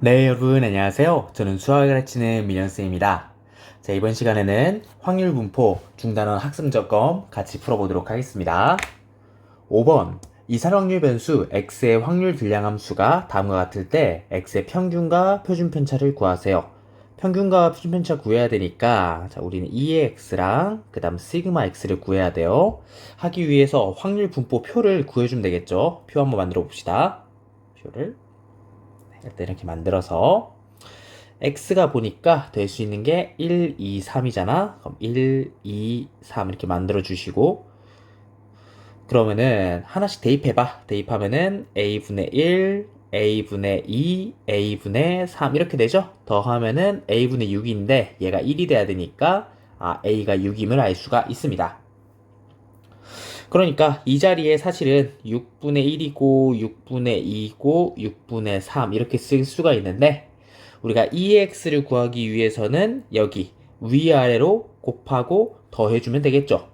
네, 여러분, 안녕하세요. 저는 수학을 가르치는 민현쌤입니다. 자, 이번 시간에는 확률 분포 중단원 학습점검 같이 풀어보도록 하겠습니다. 5번. 이산확률 변수 x의 확률 불량함수가 다음과 같을 때 x의 평균과 표준 편차를 구하세요. 평균과 표준 편차 구해야 되니까 자, 우리는 2의 x랑 그 다음 시그마 x를 구해야 돼요. 하기 위해서 확률 분포 표를 구해주면 되겠죠. 표 한번 만들어 봅시다. 표를 일단 이렇게 만들어서 x가 보니까 될 수 있는 게 1, 2, 3이잖아. 그럼 1, 2, 3 이렇게 만들어 주시고 그러면은 하나씩 대입해봐. 대입하면은 a분의 1, a분의 2, a분의 3 이렇게 되죠? 더하면은 a분의 6인데 얘가 1이 돼야 되니까 a가 6임을 알 수가 있습니다. 그러니까 이 자리에 사실은 6분의 1이고 6분의 2고 6분의 3 이렇게 쓸 수가 있는데 우리가 2x를 구하기 위해서는 여기 위아래로 곱하고 더해주면 되겠죠.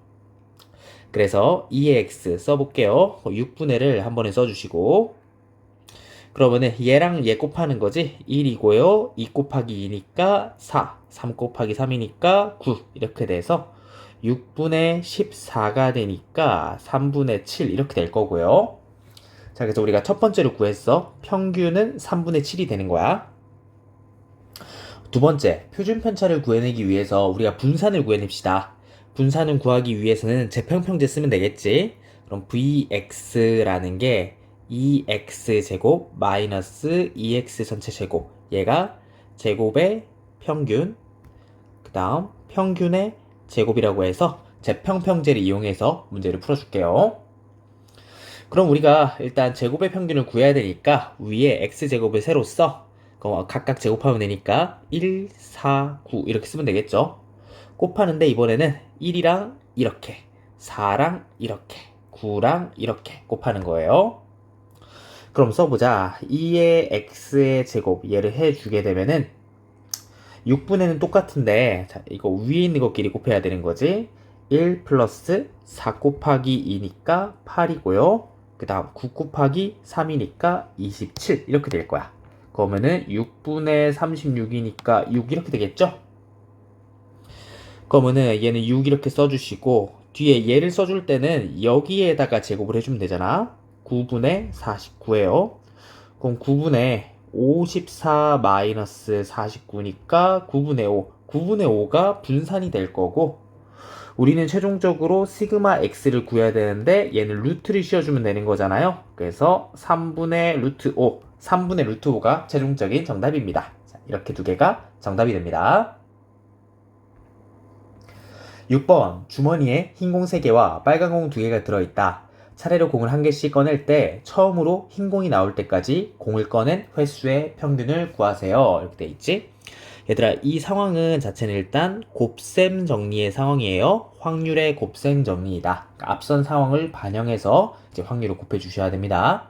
그래서 2x 써볼게요. 6분의를 한 번에 써주시고 그러면은 얘랑 얘 곱하는 거지. 1이고요. 2 곱하기 2니까 4, 3 곱하기 3이니까 9 이렇게 돼서 6분의 14가 되니까 3분의 7 이렇게 될 거고요. 자, 그래서 우리가 첫 번째로 구했어. 평균은 3분의 7이 되는 거야. 두 번째, 표준 편차를 구해내기 위해서 우리가 분산을 구해냅시다. 분산을 구하기 위해서는 재평평제 쓰면 되겠지. 그럼 vx라는 게 2x 제곱 마이너스 2x 전체 제곱. 얘가 제곱의 평균, 그 다음 평균의 제곱이라고 해서 재평평제를 이용해서 문제를 풀어줄게요. 그럼 우리가 일단 제곱의 평균을 구해야 되니까 위에 x제곱을 새로 써. 그럼 각각 제곱하면 되니까 1, 4, 9 이렇게 쓰면 되겠죠. 곱하는데 이번에는 1이랑 이렇게, 4랑 이렇게, 9랑 이렇게 곱하는 거예요. 그럼 써보자. 2의 x의 제곱 얘를 해주게 되면은 6분의는 똑같은데 자, 이거 위에 있는 것끼리 곱해야 되는 거지. 1 플러스 4 곱하기 2니까 8이고요. 그 다음 9 곱하기 3이니까 27 이렇게 될 거야. 그러면은 6분의 36이니까 6 이렇게 되겠죠? 그러면은 얘는 6 이렇게 써주시고 뒤에 얘를 써줄 때는 여기에다가 제곱을 해주면 되잖아. 9분의 49예요. 그럼 9분의 54 마이너스 49니까 9분의 5. 9분의 5가 분산이 될 거고 우리는 최종적으로 시그마 x를 구해야 되는데 얘는 루트를 씌워주면 되는 거잖아요. 그래서 3분의 루트 5, 3분의 루트 5가 최종적인 정답입니다. 자, 이렇게 두 개가 정답이 됩니다. 6번 주머니에 흰 공 3개와 빨간 공 2개가 들어있다. 차례로 공을 한 개씩 꺼낼 때 처음으로 흰 공이 나올 때까지 공을 꺼낸 횟수의 평균을 구하세요. 이렇게 돼 있지? 얘들아, 이 상황은 자체는 일단 곱셈 정리의 상황이에요. 확률의 곱셈 정리이다. 그러니까 앞선 상황을 반영해서 이제 확률을 곱해 주셔야 됩니다.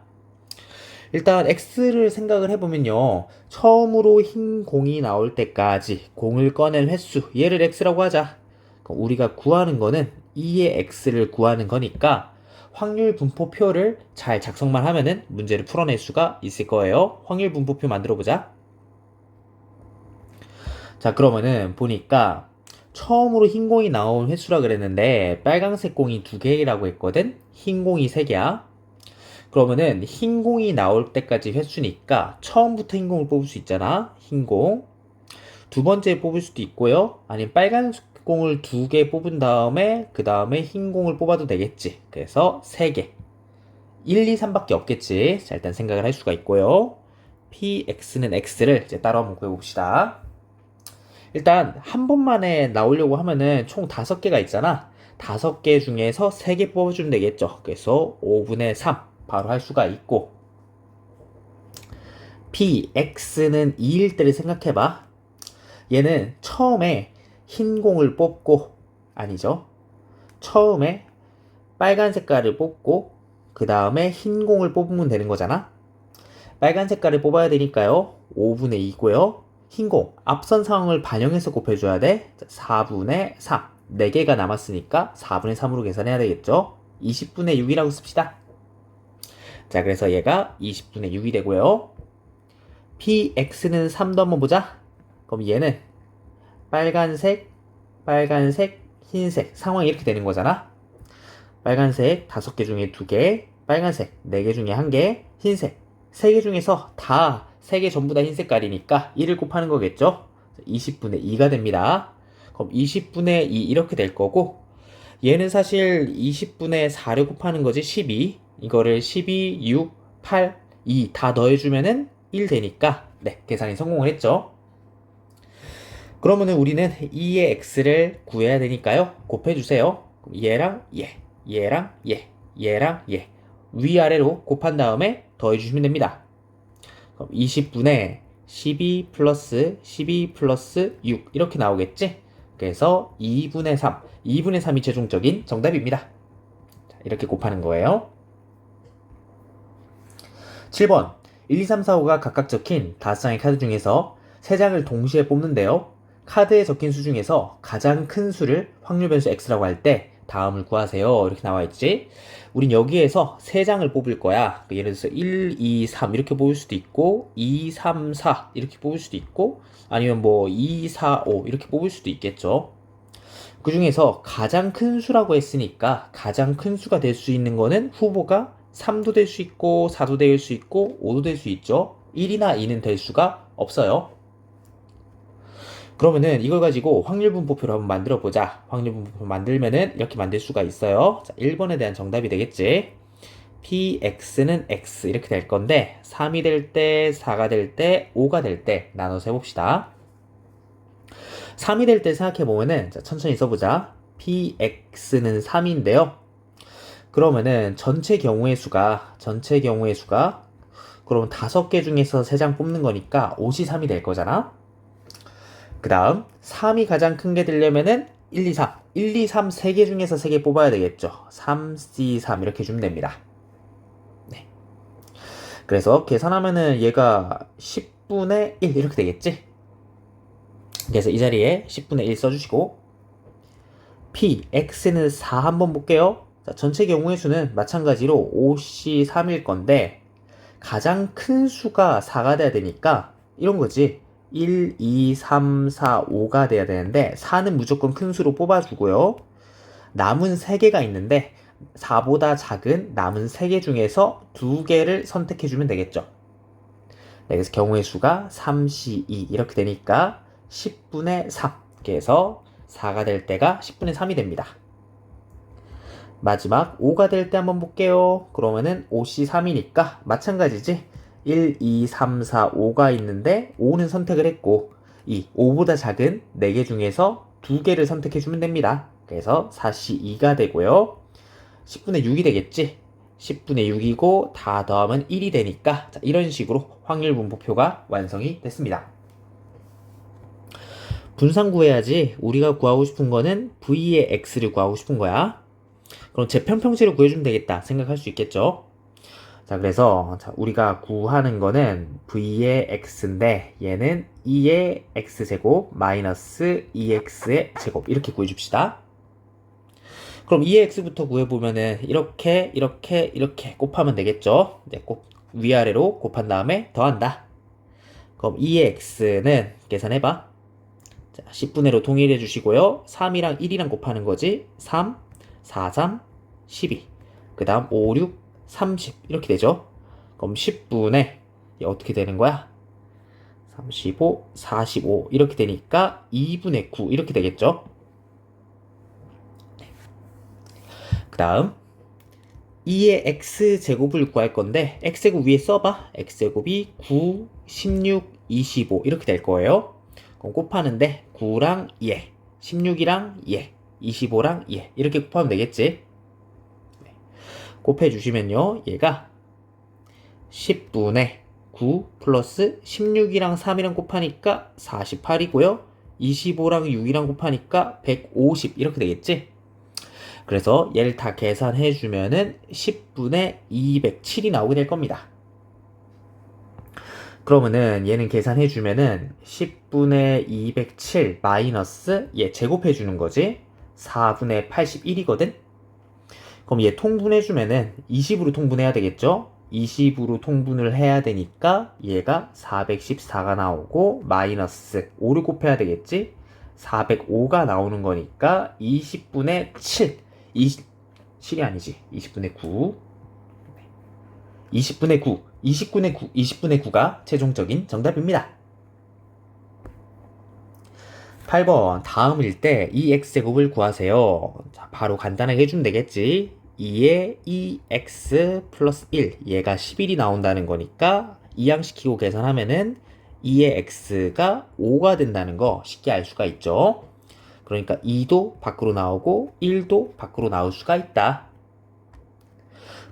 일단 x를 생각을 해보면요. 처음으로 흰 공이 나올 때까지 공을 꺼낸 횟수, 얘를 x라고 하자. 그럼 우리가 구하는 거는 2의 x를 구하는 거니까 확률 분포표를 잘 작성만 하면은 문제를 풀어낼 수가 있을 거예요. 확률 분포표 만들어 보자. 자, 그러면은 보니까 처음으로 흰 공이 나온 횟수라 그랬는데 빨강색 공이 2개라고 했거든. 흰 공이 3개야. 그러면은 흰 공이 나올 때까지 횟수니까 처음부터 흰 공을 뽑을 수 있잖아. 흰 공. 두 번째 뽑을 수도 있고요. 아니면 빨간 공을 2개 뽑은 다음에 그 다음에 흰 공을 뽑아도 되겠지. 그래서 3개. 1, 2, 3밖에 없겠지. 자, 일단 생각을 할 수가 있고요. px는 x를 이제 따로 한번 구해봅시다. 일단 한 번만에 나오려고 하면은 총 5개가 있잖아. 5개 중에서 3개 뽑아주면 되겠죠. 그래서 5분의 3 바로 할 수가 있고 px는 2일 때를 생각해봐. 얘는 처음에 흰 공을 뽑고 아니죠. 처음에 빨간 색깔을 뽑고 그 다음에 흰 공을 뽑으면 되는 거잖아. 빨간 색깔을 뽑아야 되니까요. 5분의 2고요. 흰 공, 앞선 상황을 반영해서 곱해줘야 돼. 4분의 3. 4개가 남았으니까 4분의 3으로 계산해야 되겠죠. 20분의 6이라고 씁시다. 자, 그래서 얘가 20분의 6이 되고요. px는 3도 한번 보자. 그럼 얘는 빨간색, 빨간색, 흰색 상황이 이렇게 되는 거잖아. 빨간색 5개 중에 2개, 빨간색 4개 중에 1개, 흰색 3개 중에서 다 3개 전부 다 흰 색깔이니까 1을 곱하는 거겠죠. 20분의 2가 됩니다. 그럼 20분의 2 이렇게 될 거고, 얘는 사실 20분의 4를 곱하는 거지. 12. 이거를 12, 6, 8, 2 다 더해주면은 1 되니까 네, 계산이 성공을 했죠. 그러면은 우리는 2의 x를 구해야 되니까요. 곱해주세요. 얘랑 얘, 얘랑 얘, 얘랑 얘 위아래로 곱한 다음에 더해주시면 됩니다. 그럼 20분의 12 플러스 12 플러스 6 이렇게 나오겠지? 그래서 2분의 3, 2분의 3이 최종적인 정답입니다. 자, 이렇게 곱하는 거예요. 7번 1, 2, 3, 4, 5가 각각 적힌 5장의 카드 중에서 3장을 동시에 뽑는데요. 카드에 적힌 수 중에서 가장 큰 수를 확률 변수 x라고 할 때 다음을 구하세요. 이렇게 나와있지. 우린 여기에서 3장을 뽑을 거야. 예를 들어서 1, 2, 3 이렇게 뽑을 수도 있고 2, 3, 4 이렇게 뽑을 수도 있고 아니면 뭐 2, 4, 5 이렇게 뽑을 수도 있겠죠. 그 중에서 가장 큰 수라고 했으니까 가장 큰 수가 될 수 있는 거는 후보가 3도 될 수 있고 4도 될 수 있고 5도 될 수 있죠. 1이나 2는 될 수가 없어요. 그러면은 이걸 가지고 확률분포표를 한번 만들어 보자. 확률분포표 만들면은 이렇게 만들 수가 있어요. 자, 1번에 대한 정답이 되겠지. px는 x 이렇게 될 건데 3이 될 때, 4가 될 때, 5가 될 때 나눠서 해봅시다. 3이 될 때 생각해보면은 자, 천천히 써보자. px는 3인데요. 그러면은 전체 경우의 수가 그러면 5개 중에서 3장 뽑는 거니까 5이 3이 될 거잖아. 그 다음 3이 가장 큰 게 되려면은 1, 2, 3 1, 2, 3 3개 중에서 3개 뽑아야 되겠죠. 3C3 이렇게 주면 됩니다. 네. 그래서 계산하면은 얘가 10분의 1 이렇게 되겠지. 그래서 이 자리에 10분의 1 써주시고 P, X는 4 한번 볼게요. 자, 전체 경우의 수는 마찬가지로 5C3일 건데 가장 큰 수가 4가 돼야 되니까 이런 거지. 1, 2, 3, 4, 5가 돼야 되는데 4는 무조건 큰 수로 뽑아주고요. 남은 3개가 있는데 4보다 작은 남은 3개 중에서 2개를 선택해주면 되겠죠. 네, 그래서 경우의 수가 3C2 이렇게 되니까 10분의 3 그래서 4가 될 때가 10분의 3이 됩니다. 마지막 5가 될 때 한번 볼게요. 그러면은 5C3이니까 마찬가지지. 1, 2, 3, 4, 5가 있는데 5는 선택을 했고 이 5보다 작은 4개 중에서 2개를 선택해주면 됩니다. 그래서 4C2가 되고요. 10분의 6이 되겠지. 10분의 6이고 다 더하면 1이 되니까 자, 이런 식으로 확률 분포표가 완성이 됐습니다. 분산 구해야지. 우리가 구하고 싶은 거는 V의 X를 구하고 싶은 거야. 그럼 제편평치를 구해주면 되겠다 생각할 수 있겠죠. 자, 그래서 우리가 구하는 거는 V의 X인데 얘는 2의 X제곱 마이너스 2X의 제곱 이렇게 구해줍시다. 그럼 2의 X부터 구해보면은 이렇게 곱하면 되겠죠. 네, 위아래로 곱한 다음에 더한다. 그럼 2의 X는 계산해봐. 자, 10분의로 통일해 주시고요. 3이랑 1이랑 곱하는 거지. 3, 4, 3, 12. 그 다음 5, 6, 30 이렇게 되죠. 그럼 10분의 어떻게 되는 거야? 35, 45 이렇게 되니까 2분의 9 이렇게 되겠죠. 그 다음 2의 x제곱을 구할 건데 x제곱 위에 써봐. x제곱이 9, 16, 25 이렇게 될 거예요. 그럼 곱하는데 9랑 얘, 16이랑 얘, 25랑 얘 이렇게 곱하면 되겠지. 곱해주시면요 얘가 10분의 9 플러스 16이랑 3이랑 곱하니까 48이고요 25랑 6이랑 곱하니까 150 이렇게 되겠지. 그래서 얘를 다 계산해주면은 10분의 207이 나오게 될 겁니다. 그러면은 얘는 계산해주면은 10분의 207 마이너스 얘 제곱해주는 거지. 4분의 81이거든. 그럼 얘 통분해주면은 20으로 통분해야 되겠죠? 20으로 통분을 해야 되니까 얘가 414가 나오고 마이너스 5를 곱해야 되겠지? 405가 나오는 거니까 20분의 7. 7이 아니지. 20분의 9. 20분의 9. 20분의 9가 최종적인 정답입니다. 8번 다음일 때 2x제곱을 구하세요. 자, 바로 간단하게 해주면 되겠지. 2에 2x 플러스 1 얘가 11이 나온다는 거니까 이항시키고 계산하면은 2의 x가 5가 된다는 거 쉽게 알 수가 있죠. 그러니까 2도 밖으로 나오고 1도 밖으로 나올 수가 있다.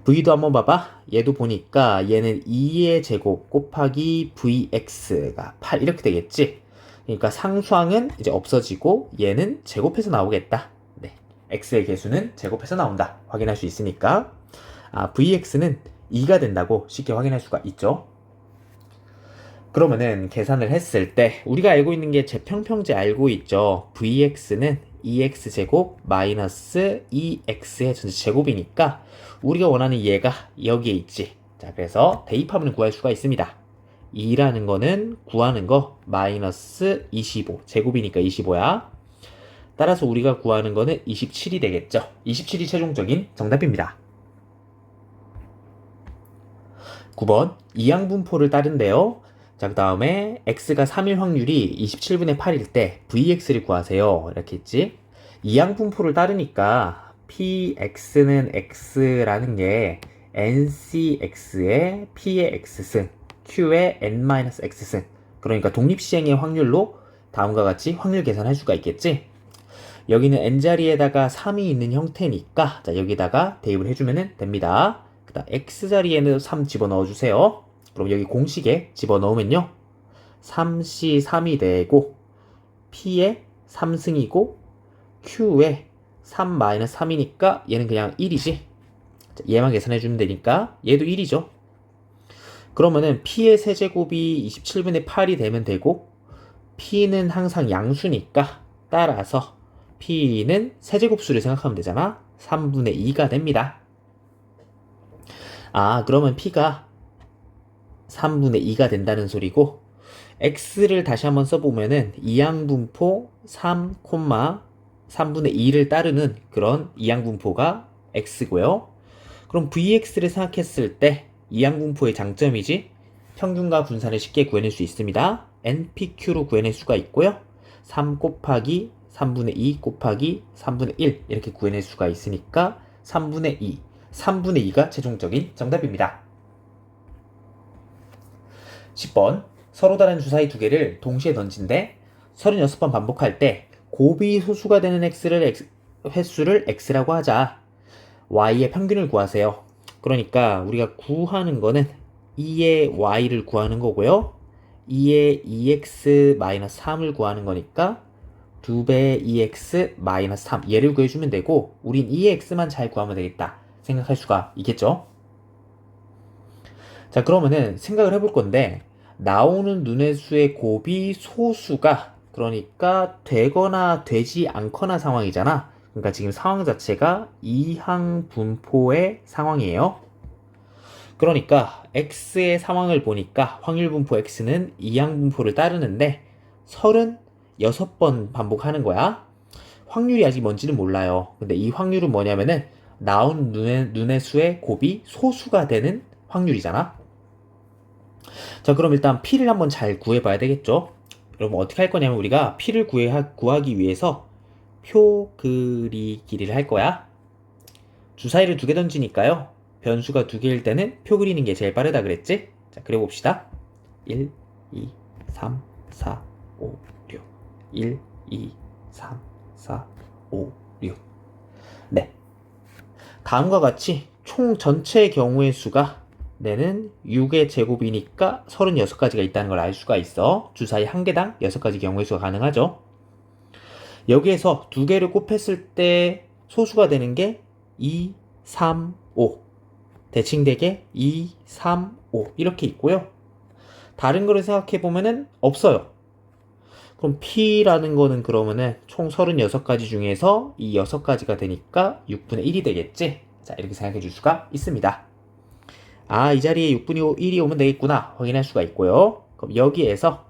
v도 한번 봐봐. 얘도 보니까 얘는 2의 제곱 곱하기 vx가 8 이렇게 되겠지. 그러니까 상수항은 이제 없어지고 얘는 제곱해서 나오겠다. 네. x의 개수는 제곱해서 나온다. 확인할 수 있으니까. vx는 2가 된다고 쉽게 확인할 수가 있죠. 그러면은 계산을 했을 때 우리가 알고 있는 게 제평평제 알고 있죠. vx는 2x제곱 마이너스 2x의 전체 제곱이니까 우리가 원하는 얘가 여기에 있지. 자, 그래서 대입하면 구할 수가 있습니다. 2라는 거는 구하는 거 마이너스 25 제곱이니까 25야. 따라서 우리가 구하는 거는 27이 되겠죠. 27이 최종적인 정답입니다. 9번 이항분포를 따른대요. 자, 그 다음에 x가 3일 확률이 27분의 8일 때 vx를 구하세요. 이렇게 했지. 이항분포를 따르니까 px는 x라는 게 ncx의 p의 x승 q의 n-x승. 그러니까 독립시행의 확률로 다음과 같이 확률 계산할 수가 있겠지. 여기는 n자리에다가 3이 있는 형태니까 자, 여기다가 대입을 해주면 됩니다. 그 다음 x자리에는 3 집어넣어 주세요. 그럼 여기 공식에 집어넣으면요 3c 3이 되고 p의 3승이고 q의 3-3이니까 얘는 그냥 1이지. 얘만 계산해주면 되니까 얘도 1이죠. 그러면은 p의 세제곱이 27분의 8이 되면 되고 p는 항상 양수니까 따라서 p는 세제곱수를 생각하면 되잖아. 3분의 2가 됩니다. 그러면 p가 3분의 2가 된다는 소리고 x를 다시 한번 써보면은 이항분포 3, 3분의 2를 따르는 그런 이항분포가 x고요. 그럼 vx를 생각했을 때 이항분포의 장점이지 평균과 분산을 쉽게 구해낼 수 있습니다. npq로 구해낼 수가 있고요. 3 곱하기 3분의 2 곱하기 3분의 1 이렇게 구해낼 수가 있으니까 3분의 2, 3분의 2가 최종적인 정답입니다. 10번 서로 다른 주사위 두 개를 동시에 던진데 36번 반복할 때 곱이 소수가 되는 횟수를 x라고 하자. y의 평균을 구하세요. 그러니까 우리가 구하는 거는 2의 y를 구하는 거고요. 2의 2x-3을 구하는 거니까 2배 2x-3 얘를 구해주면 되고 우린 2의 x만 잘 구하면 되겠다 생각할 수가 있겠죠. 자, 그러면은 생각을 해볼 건데 나오는 눈의 수의 곱이 소수가 그러니까 되거나 되지 않거나 상황이잖아. 그러니까 지금 상황 자체가 이항분포의 상황이에요. 그러니까 x의 상황을 보니까 확률분포 x는 이항분포를 따르는데 36번 반복하는 거야. 확률이 아직 뭔지는 몰라요. 근데 이 확률은 뭐냐면은 나온 눈의 수의 곱이 소수가 되는 확률이잖아. 자, 그럼 일단 p를 한번 잘 구해봐야 되겠죠. 여러분 어떻게 할 거냐면 우리가 p를 구하기 위해서 표 그리기를 할 거야. 주사위를 2개 던지니까요. 변수가 2개일 때는 표 그리는 게 제일 빠르다 그랬지? 자, 그려봅시다. 1, 2, 3, 4, 5, 6. 1, 2, 3, 4, 5, 6. 네. 다음과 같이 총 전체 경우의 수가 내는 6의 제곱이니까 36가지가 있다는 걸 알 수가 있어. 주사위 한 개당 6가지 경우의 수가 가능하죠. 여기에서 2개를 곱했을 때 소수가 되는 게 2, 3, 5. 대칭되게 2, 3, 5 이렇게 있고요. 다른 거를 생각해 보면은 없어요. 그럼 P라는 거는 그러면은 총 36가지 중에서 이 6가지가 되니까 6분의 1이 되겠지? 자, 이렇게 생각해 줄 수가 있습니다. 아, 이 자리에 6분의 1이 오면 되겠구나 확인할 수가 있고요. 그럼 여기에서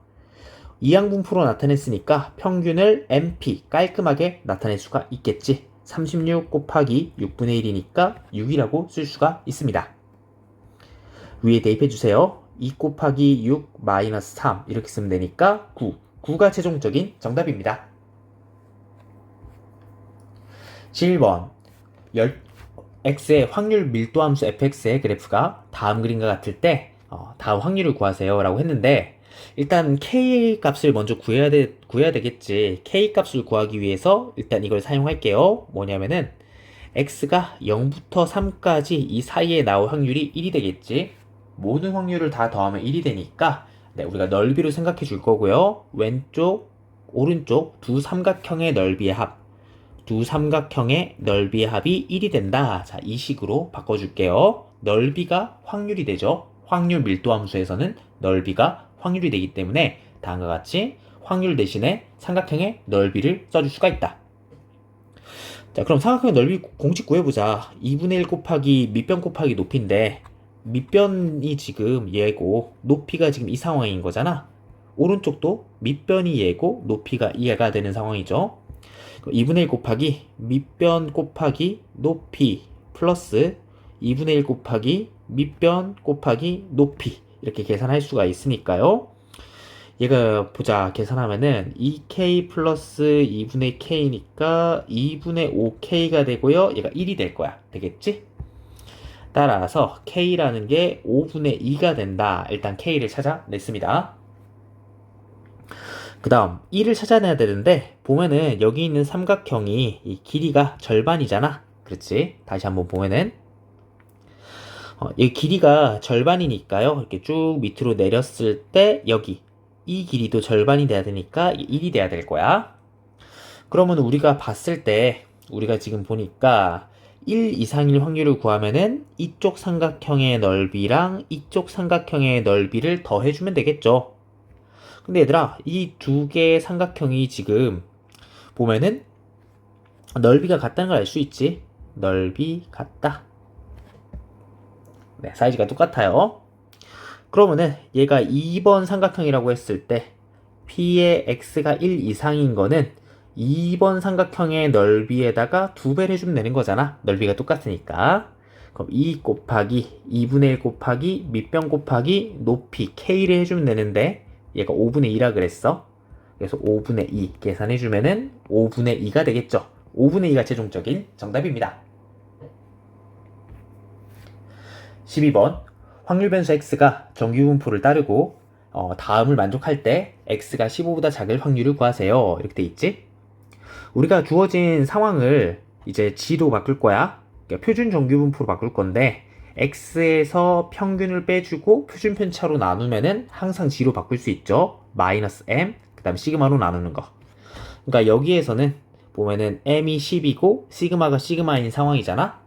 이항분포로 나타냈으니까 평균을 MP 깔끔하게 나타낼 수가 있겠지. 36 곱하기 6분의 1이니까 6이라고 쓸 수가 있습니다. 위에 대입해주세요. 2 곱하기 6 마이너스 3 이렇게 쓰면 되니까 9. 9가 최종적인 정답입니다. 7번 x의 확률 밀도함수 fx의 그래프가 다음 그림과 같을 때 다음 확률을 구하세요 라고 했는데 일단 k 값을 먼저 구해야 되겠지. k 값을 구하기 위해서 일단 이걸 사용할게요. 뭐냐면은 x가 0부터 3까지 이 사이에 나올 확률이 1이 되겠지. 모든 확률을 다 더하면 1이 되니까 네, 우리가 넓이로 생각해 줄 거고요. 왼쪽, 오른쪽 두 삼각형의 넓이의 합. 두 삼각형의 넓이의 합이 1이 된다. 자, 이 식으로 바꿔줄게요. 넓이가 확률이 되죠. 확률 밀도 함수에서는 넓이가 확률이 되기 때문에 다음과 같이 확률 대신에 삼각형의 넓이를 써줄 수가 있다. 자, 그럼 삼각형의 넓이 공식 구해보자. 2분의 1 곱하기 밑변 곱하기 높이인데 밑변이 지금 얘고 높이가 지금 이 상황인 거잖아. 오른쪽도 밑변이 얘고 높이가 얘가 되는 상황이죠. 2분의 1 곱하기 밑변 곱하기 높이 플러스 2분의 1 곱하기 밑변 곱하기 높이 이렇게 계산할 수가 있으니까요. 얘가 보자 계산하면은 2k 플러스 2분의 k니까 2분의 5k가 되고요. 얘가 1이 될 거야. 되겠지? 따라서 k라는 게 5분의 2가 된다. 일단 k를 찾아냈습니다. 그 다음 1을 찾아내야 되는데 보면은 여기 있는 삼각형이 이 길이가 절반이잖아. 그렇지? 다시 한번 보면은 이 길이가 절반이니까요. 이렇게 쭉 밑으로 내렸을 때 여기 이 길이도 절반이 돼야 되니까 1이 돼야 될 거야. 그러면 우리가 봤을 때 우리가 지금 보니까 1 이상일 확률을 구하면은 이쪽 삼각형의 넓이랑 이쪽 삼각형의 넓이를 더해주면 되겠죠. 근데 얘들아 이 두 개의 삼각형이 지금 보면은 넓이가 같다는 걸 알 수 있지. 넓이 같다. 네, 사이즈가 똑같아요. 그러면은 얘가 2번 삼각형이라고 했을 때 P의 x가 1 이상인 거는 2번 삼각형의 넓이에다가 2배를 해주면 되는 거잖아. 넓이가 똑같으니까. 그럼 2 곱하기 2분의 1 곱하기 밑변 곱하기 높이 k를 해주면 되는데 얘가 5분의 2라 그랬어. 그래서 5분의 2 계산해주면은 5분의 2가 되겠죠. 5분의 2가 최종적인 정답입니다. 12번 확률 변수 x가 정규분포를 따르고 다음을 만족할 때 x가 15보다 작을 확률을 구하세요. 이렇게 돼 있지? 우리가 주어진 상황을 이제 g로 바꿀 거야. 그러니까 표준 정규분포로 바꿀 건데 x에서 평균을 빼주고 표준 편차로 나누면은 항상 g로 바꿀 수 있죠. 마이너스 m 그 다음 시그마로 나누는 거. 그러니까 여기에서는 보면은 m이 10이고 시그마가 시그마인 상황이잖아.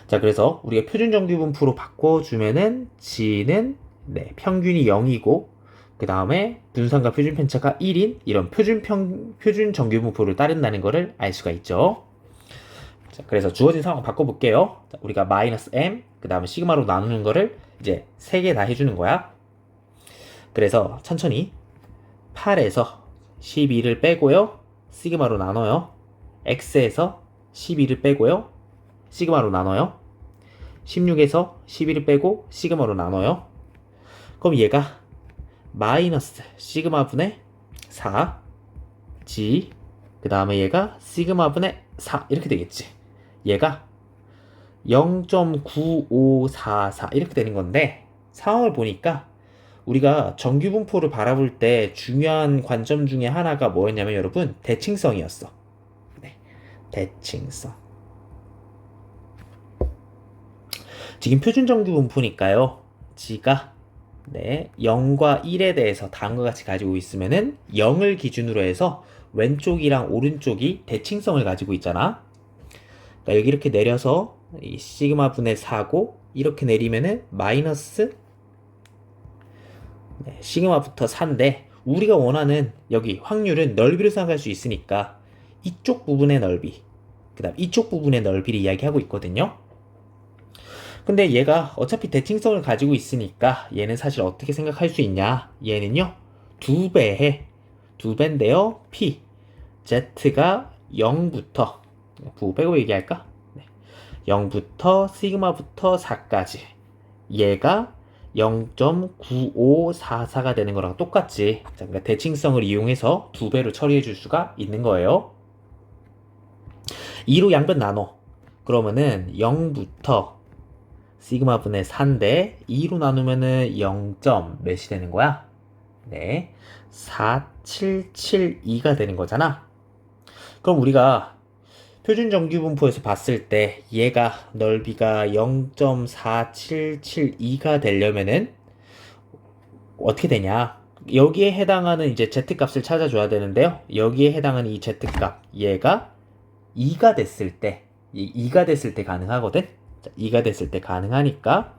자, 그래서 우리가 표준 정규분포로 바꿔주면은 g는 네, 평균이 0이고 그 다음에 분산과 표준 편차가 1인 이런 표준 정규분포를 따른다는 것을 알 수가 있죠. 자, 그래서 주어진 상황 바꿔볼게요. 자, 우리가 마이너스 m 그 다음에 시그마로 나누는 거를 이제 3개 다 해주는 거야. 그래서 천천히 8에서 12를 빼고요. 시그마로 나눠요. x에서 12를 빼고요. 시그마로 나눠요. 16에서 11을 빼고 시그마로 나눠요. 그럼 얘가 마이너스 시그마 분의 4 g 그 다음에 얘가 시그마 분의 4 이렇게 되겠지. 얘가 0.9544 이렇게 되는 건데 상황을 보니까 우리가 정규분포를 바라볼 때 중요한 관점 중에 하나가 뭐였냐면 여러분 대칭성이었어. 네, 대칭성. 지금 표준 정규분포니까요. g가 네, 0과 1에 대해서 다음과 같이 가지고 있으면은 0을 기준으로 해서 왼쪽이랑 오른쪽이 대칭성을 가지고 있잖아. 그러니까 여기 이렇게 내려서 이 시그마 분의 4고 이렇게 내리면은 마이너스 네, 시그마부터 4인데 우리가 원하는 여기 확률은 넓이로 생각할 수 있으니까 이쪽 부분의 넓이 그 다음 이쪽 부분의 넓이를 이야기하고 있거든요. 근데 얘가 어차피 대칭성을 가지고 있으니까 얘는 사실 어떻게 생각할 수 있냐? 얘는요, 2배해. 2배인데요, P. Z가 0부터, 부호 빼고 얘기할까? 0부터 시그마부터 4까지. 얘가 0.9544가 되는 거랑 똑같지. 자, 그러니까 대칭성을 이용해서 2배로 처리해 줄 수가 있는 거예요. 2로 양변 나눠. 그러면은 0부터 시그마 분의 4인데 2로 나누면은 0. 몇이 되는 거야? 네, 4772가 되는 거잖아. 그럼 우리가 표준 정규분포에서 봤을 때 얘가 넓이가 0.4772가 되려면은 어떻게 되냐? 여기에 해당하는 이제 z값을 찾아줘야 되는데요. 여기에 해당하는 이 z값 얘가 2가 됐을 때 2가 됐을 때 가능하거든. 자, 2가 됐을 때 가능하니까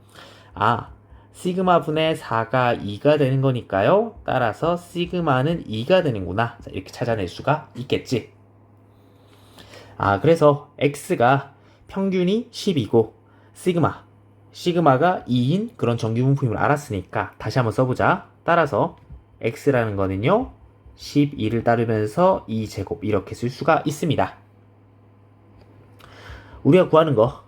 시그마 분의 4가 2가 되는 거니까요. 따라서 시그마는 2가 되는구나. 자, 이렇게 찾아낼 수가 있겠지. 그래서 x가 평균이 10이고 시그마가 2인 그런 정규분포임을 알았으니까 다시 한번 써보자. 따라서 x라는 거는요, 12를 따르면서 2제곱 이렇게 쓸 수가 있습니다. 우리가 구하는 거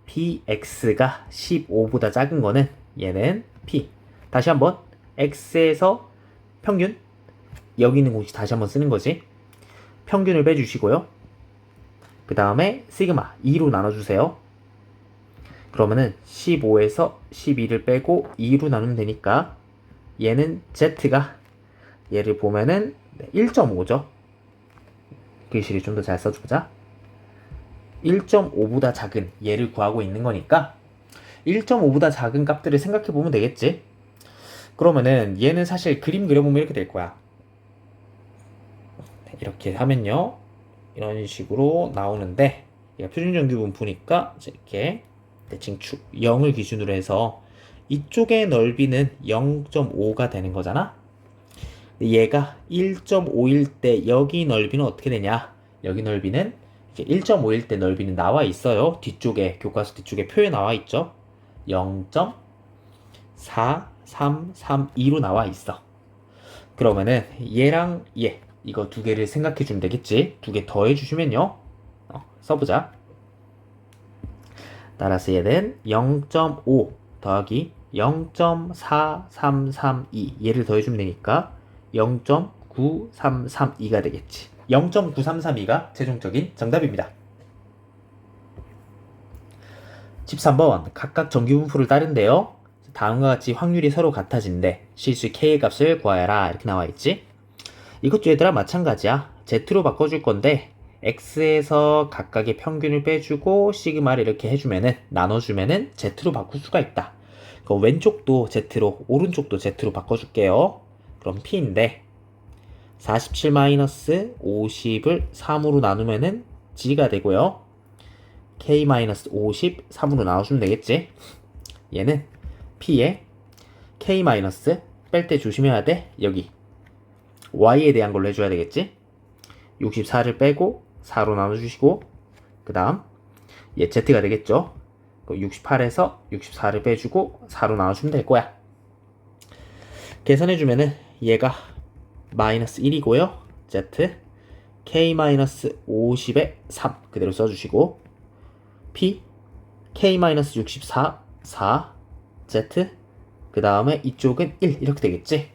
px가 15보다 작은 거는 얘는 p. 다시 한번 x에서 평균, 여기 있는 공식 다시 한번 쓰는 거지. 평균을 빼주시고요. 그 다음에 시그마 2로 나눠주세요. 그러면은 15에서 12를 빼고 2로 나누면 되니까 얘는 z가, 얘를 보면은 1.5죠. 글씨를 좀 더 잘 써주자. 1.5보다 작은 얘를 구하고 있는 거니까 1.5보다 작은 값들을 생각해 보면 되겠지. 그러면은 얘는 사실 그림 그려보면 이렇게 될 거야. 이렇게 하면요, 이런 식으로 나오는데 얘가 표준정규분포니까 이렇게 대칭축 0을 기준으로 해서 이쪽의 넓이는 0.5가 되는 거잖아. 얘가 1.5일 때 여기 넓이는 어떻게 되냐? 여기 넓이는 1.5일 때 넓이는 나와 있어요. 뒤쪽에, 교과서 뒤쪽에 표에 나와 있죠. 0.4332로 나와 있어. 그러면은 얘랑 얘, 이거 두 개를 생각해 주면 되겠지. 두 개 더해 주시면요, 써보자. 따라서 얘는 0.5 더하기 0.4332 얘를 더해주면 되니까 0.9332가 되겠지. 0.9332가 최종적인 정답입니다. 13번 각각 정규분포를 따른데요. 다음과 같이 확률이 서로 같아진대. 실수 K의 값을 구하여라. 이렇게 나와있지. 이것도 얘들아 마찬가지야. Z로 바꿔줄 건데 X에서 각각의 평균을 빼주고 시그마를 이렇게 해주면은, 나눠주면은 Z로 바꿀 수가 있다. 그럼 왼쪽도 Z로, 오른쪽도 Z로 바꿔줄게요. 그럼 P인데 47-50을 3으로 나누면은 G가 되고요. K-50 3으로 나눠주면 되겠지. 얘는 P에 K- 뺄 때 조심해야 돼. 여기 Y에 대한 걸로 해줘야 되겠지. 64를 빼고 4로 나눠주시고, 그 다음 얘 Z가 되겠죠. 68에서 64를 빼주고 4로 나눠주면 될 거야. 계산해주면은 얘가 마이너스 1이고요. Z K-50에 3 그대로 써주시고, P K-64 4 Z, 그 다음에 이쪽은 1 이렇게 되겠지.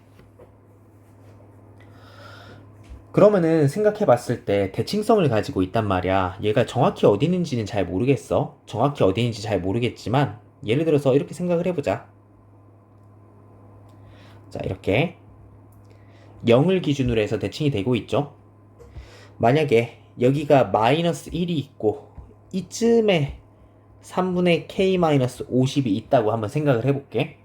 그러면은 생각해 봤을 때 대칭성을 가지고 있단 말이야. 얘가 정확히 어디 있는지는 잘 모르겠어. 정확히 어디 있는지 잘 모르겠지만 예를 들어서 이렇게 생각을 해보자. 자, 이렇게 0을 기준으로 해서 대칭이 되고 있죠. 만약에 여기가 마이너스 1이 있고 이쯤에 3분의 K-50이 있다고 한번 생각을 해볼게.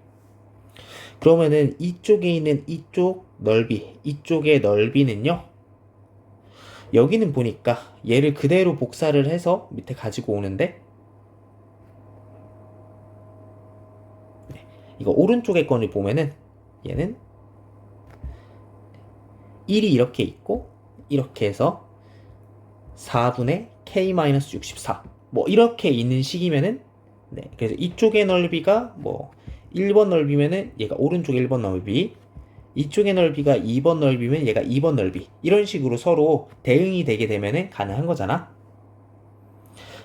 그러면은 이쪽에 있는 이쪽 넓이, 이쪽의 넓이는요, 여기는 보니까 얘를 그대로 복사를 해서 밑에 가지고 오는데, 이거 오른쪽의 건을 보면은 얘는 1이 이렇게 있고 이렇게 해서 4분의 K-64 뭐 이렇게 있는 식이면은 네, 그래서 이쪽의 넓이가 뭐 1번 넓이면은 얘가 오른쪽 1번 넓이, 이쪽의 넓이가 2번 넓이면 얘가 2번 넓이, 이런 식으로 서로 대응이 되게 되면은 가능한 거잖아.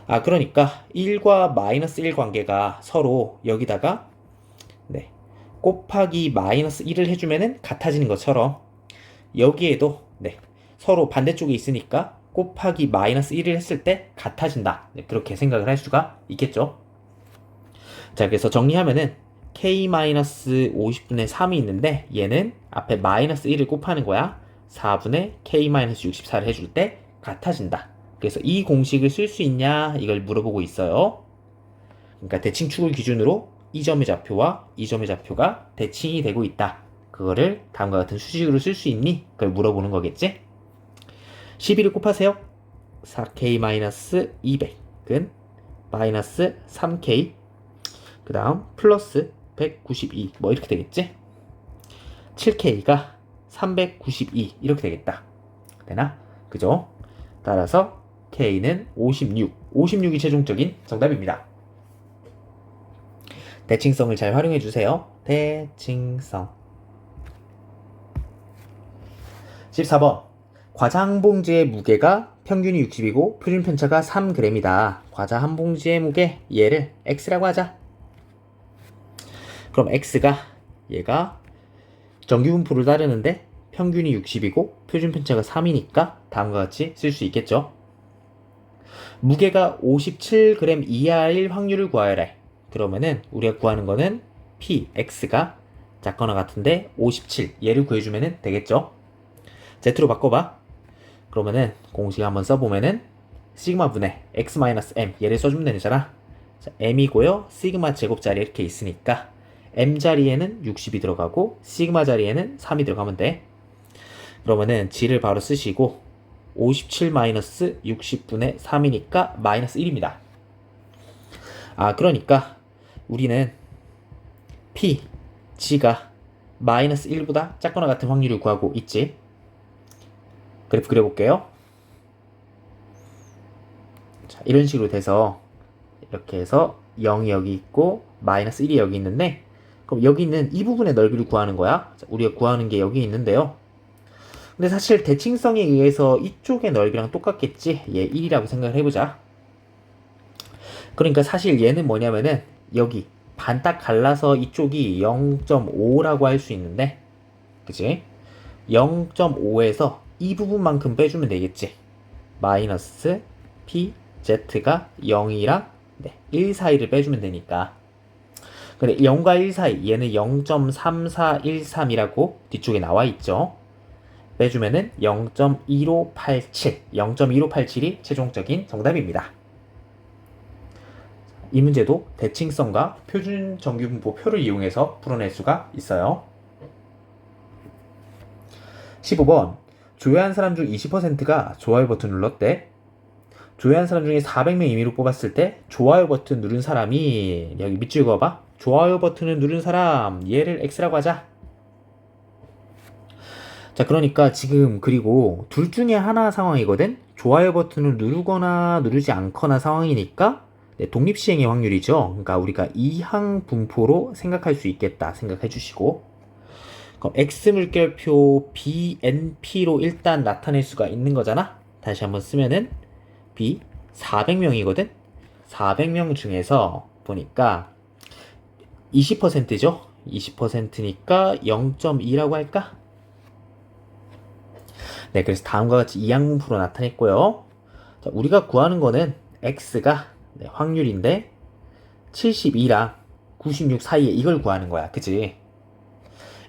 아, 그러니까 1과 마이너스 1 관계가 서로 여기다가 네, 곱하기 마이너스 1을 해주면은 같아지는 것처럼 여기에도 네, 서로 반대쪽에 있으니까 곱하기 마이너스 1을 했을 때 같아진다. 네, 그렇게 생각을 할 수가 있겠죠. 자, 그래서 정리하면은 k-50분의 3이 있는데 얘는 앞에 마이너스 1을 곱하는 거야. 4분의 k-64를 해줄 때 같아진다. 그래서 이 공식을 쓸 수 있냐 이걸 물어보고 있어요. 그러니까 대칭축을 기준으로 이 점의 좌표와 이 점의 좌표가 대칭이 되고 있다. 그거를 다음과 같은 수식으로 쓸 수 있니? 그걸 물어보는 거겠지? 12를 곱하세요. 4k-200은 마이너스 3k 그 다음 플러스 192 뭐 이렇게 되겠지? 7k가 392 이렇게 되겠다. 되나? 그죠? 따라서 k는 56이 최종적인 정답입니다. 대칭성을 잘 활용해 주세요. 대칭성. 14번. 과자 한 봉지의 무게가 평균이 60이고 표준 편차가 3g이다. 과자 한 봉지의 무게 얘를 x라고 하자. 그럼 x가 얘가 정규분포를 따르는데 평균이 60이고 표준 편차가 3이니까 다음과 같이 쓸 수 있겠죠. 무게가 57g 이하일 확률을 구하여라. 그러면은 우리가 구하는 거는 p, x가 작거나 같은데 57 얘를 구해주면 되겠죠. z로 바꿔봐. 그러면은 공식 한번 써보면은 시그마 분의 x-m 얘를 써주면 되잖아. 자, m이고요. 시그마 제곱 자리 이렇게 있으니까 m 자리에는 60이 들어가고 시그마 자리에는 3이 들어가면 돼. 그러면은 g를 바로 쓰시고 57-60분의 3이니까 마이너스 1입니다. 아, 그러니까 우리는 p, g가 마이너스 1보다 작거나 같은 확률을 구하고 있지. 그래프 그려볼게요. 자, 이런 식으로 돼서 이렇게 해서 0이 여기 있고 마이너스 1이 여기 있는데 그럼 여기 있는 이 부분의 넓이를 구하는 거야. 자, 우리가 구하는 게 여기 있는데요. 근데 사실 대칭성에 의해서 이쪽의 넓이랑 똑같겠지. 얘 1이라고 생각을 해보자. 그러니까 사실 얘는 뭐냐면은 여기 반 딱 갈라서 이쪽이 0.5라고 할 수 있는데 그치? 0.5에서 이 부분만큼 빼주면 되겠지. 마이너스 p z가 0이랑 1 사이를 빼주면 되니까. 근데 0과 1 사이 얘는 0.3413이라고 뒤쪽에 나와 있죠. 빼주면은 0.1587 0.1587이 최종적인 정답입니다. 이 문제도 대칭성과 표준 정규분포 표를 이용해서 풀어낼 수가 있어요. 15번. 조회한 사람 중 20%가 좋아요 버튼 눌렀대. 조회한 사람 중에 400명 임의로 뽑았을 때 좋아요 버튼 누른 사람이 여기 밑줄 그어봐. 좋아요 버튼을 누른 사람 얘를 x라고 하자. 자, 그러니까 지금 그리고 둘 중에 하나 상황이거든. 좋아요 버튼을 누르거나 누르지 않거나 상황이니까 독립시행의 확률이죠. 그러니까 우리가 이항 분포로 생각할 수 있겠다 생각해 주시고, 그럼 X물결표 BNP로 일단 나타낼 수가 있는 거잖아. 다시 한번 쓰면은 B 400명이거든. 400명 중에서 보니까 20%죠. 20%니까 0.2라고 할까? 네, 그래서 다음과 같이 이항분포로 나타냈고요. 자, 우리가 구하는 거는 X가 확률인데 72랑 96 사이에 이걸 구하는 거야. 그치?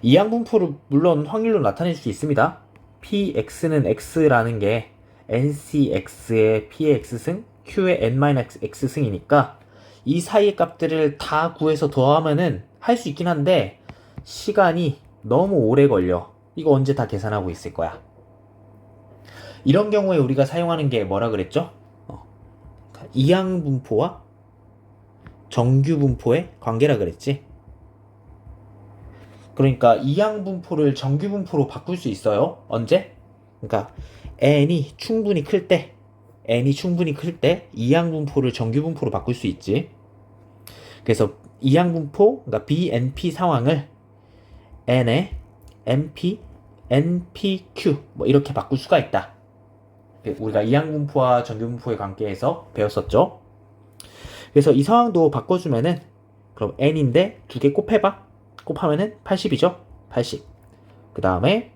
이항분포를 물론 확률로 나타낼 수 있습니다. px는 x라는 게 ncx의 p의 x승, q의 n-x승이니까 이 사이의 값들을 다 구해서 더하면은 할 수 있긴 한데 시간이 너무 오래 걸려. 이거 언제 다 계산하고 있을 거야. 이런 경우에 우리가 사용하는 게 뭐라 그랬죠? 이항분포와 정규분포의 관계라 그랬지. 그러니까 이항분포를 정규분포로 바꿀 수 있어요. 언제? 그러니까 n이 충분히 클 때 이항분포를 정규분포로 바꿀 수 있지. 그래서 이항분포, 그러니까 BNP 상황을 N의 NP, NPQ 뭐 이렇게 바꿀 수가 있다. 우리가 이항분포와 정규분포의 관계에서 배웠었죠. 그래서 이 상황도 바꿔주면은 그럼 N인데 두 개 곱해봐. 곱하면은 80이죠. 80. 그 다음에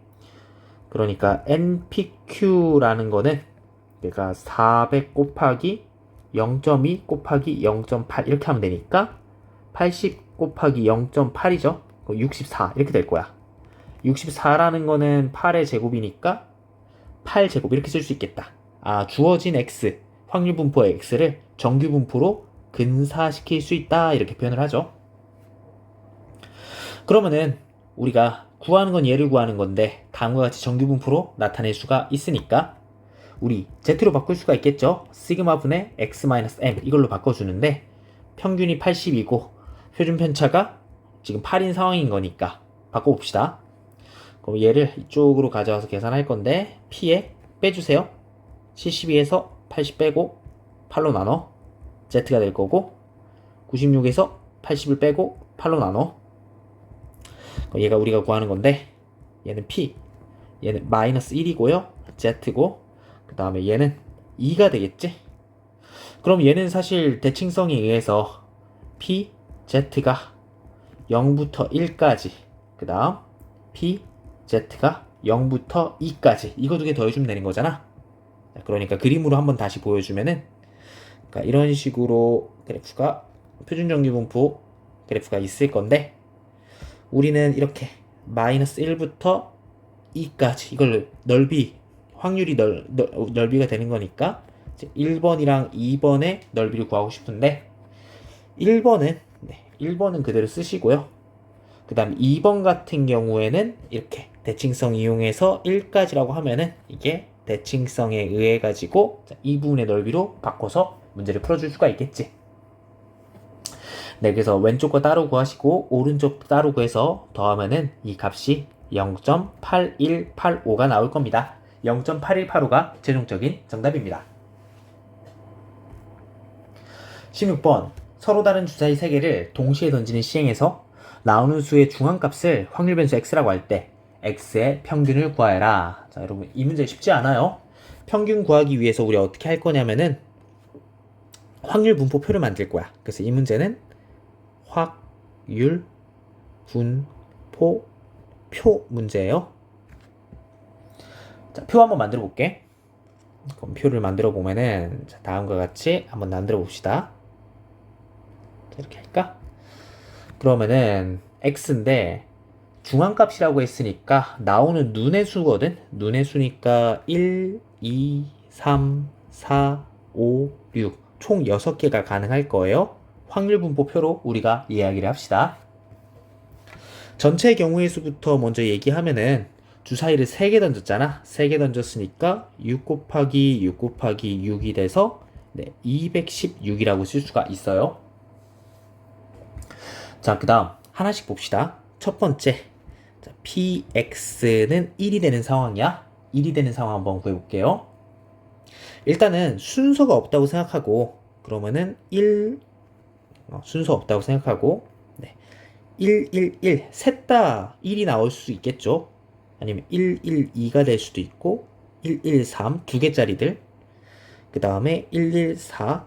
그러니까 NPQ라는 거는 내가 400 곱하기 0.2 곱하기 0.8 이렇게 하면 되니까 80 곱하기 0.8이죠. 64 이렇게 될 거야. 64라는 거는 8의 제곱이니까 8제곱 이렇게 쓸 수 있겠다. 주어진 x, 확률 분포의 x를 정규 분포로 근사시킬 수 있다 이렇게 표현을 하죠. 그러면은 우리가 구하는 건 얘를 구하는 건데 다음과 같이 정규 분포로 나타낼 수가 있으니까 우리 z로 바꿀 수가 있겠죠. 시그마 분의 x-m 이걸로 바꿔주는데 평균이 80이고 표준 편차가 지금 8인 상황인 거니까 바꿔봅시다. 그럼 얘를 이쪽으로 가져와서 계산할 건데 p에 빼주세요. 72에서 80 빼고 8로 나눠 z가 될 거고 96에서 80을 빼고 8로 나눠 얘가 우리가 구하는 건데 얘는 p 얘는 마이너스 1이고요 z고 그 다음에 얘는 2가 되겠지. 그럼 얘는 사실 대칭성에 의해서 p z가 0부터 1까지 그 다음 p z가 0부터 2까지 이거 두 개 더해주면 되는 거잖아. 그러니까 그림으로 한번 다시 보여주면은 그러니까 이런 식으로 그래프가 표준정규분포 그래프가 있을 건데 우리는 이렇게 마이너스 1부터 2까지 이걸 넓이 확률이 넓이가 되는 거니까 이제 1번이랑 2번의 넓이를 구하고 싶은데 1번은 그대로 쓰시고요. 그 다음 2번 같은 경우에는 이렇게 대칭성 이용해서 1까지라고 하면은 이게 대칭성에 의해 가지고 이 부분의 넓이로 바꿔서 문제를 풀어줄 수가 있겠지. 네, 그래서 왼쪽 거 따로 구하시고 오른쪽 따로 구해서 더하면은 이 값이 0.8185가 나올 겁니다. 0.8185가 최종적인 정답입니다. 16번 서로 다른 주사위 3개를 동시에 던지는 시행에서 나오는 수의 중앙값을 확률 변수 x라고 할 때 x의 평균을 구하여라. 자, 여러분 이 문제 쉽지 않아요. 평균 구하기 위해서 우리 어떻게 할 거냐면은 확률 분포표를 만들 거야. 그래서 이 문제는 확률 분포 표 문제예요. 자, 표 한번 만들어 볼게. 그럼 표를 만들어 보면은 자, 다음과 같이 한번 만들어 봅시다. 이렇게 할까? 그러면은 x인데 중앙값이라고 했으니까 나오는 눈의 수거든. 눈의 수니까 1, 2, 3, 4, 5, 6 총 6개가 가능할 거예요. 확률 분포표로 우리가 이야기를 합시다. 전체 경우의 수부터 먼저 얘기하면은 주사위를 3개 던졌잖아. 3개 던졌으니까 6 곱하기 6 곱하기 6이 돼서 216이라고 쓸 수가 있어요. 자, 그 다음 하나씩 봅시다. 첫 번째 자, px는 1이 되는 상황이야. 1이 되는 상황 한번 구해볼게요. 일단은 순서가 없다고 생각하고 그러면은 1 순서 없다고 생각하고 1, 1, 1 셋 다 1이 나올 수 있겠죠. 아니면 1, 1, 2가 될 수도 있고 1, 1, 3 두 개짜리들 그 다음에 1, 1, 4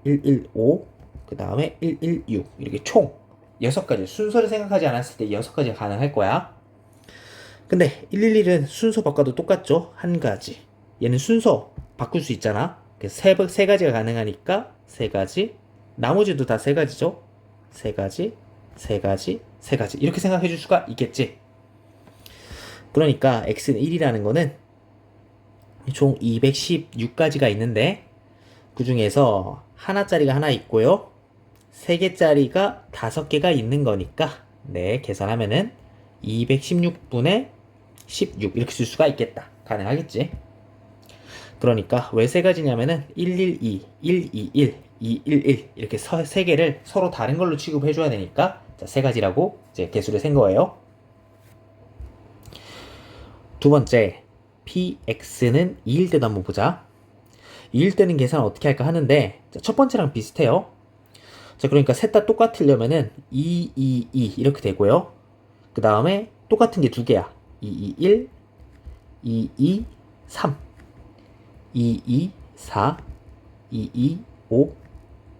1, 1, 5 그 다음에 1, 1, 6 이렇게 총 6가지 순서를 생각하지 않았을 때 6가지가 가능할 거야. 근데 1, 1, 1은 순서 바꿔도 똑같죠. 한 가지 얘는 순서 바꿀 수 있잖아. 그래서 세 가지가 가능하니까 3가지 나머지도 다 3가지죠. 3가지 3가지 3가지 이렇게 생각해 줄 수가 있겠지. 그러니까 x는 1이라는 거는 총 216가지가 있는데 그 중에서 하나짜리가 하나 있고요 3개짜리가 5개가 있는 거니까 계산하면은 216분의 16 이렇게 쓸 수가 있겠다. 가능하겠지. 그러니까 왜 3가지냐면은 112, 121, 211 이렇게 3개를 서로 다른 걸로 취급해 줘야 되니까 자, 3가지라고 이제 개수를 센 거예요. 두 번째 px는 2일 때도 한번 보자. 2일 때는 계산 어떻게 할까 하는데 자, 첫 번째랑 비슷해요. 자, 그러니까 셋 다 똑같으려면은 2, 2, 2 이렇게 되고요. 그 다음에 똑같은 게 두 개야. 2, 2, 1, 2, 2, 3, 2, 2, 4, 2, 2, 5,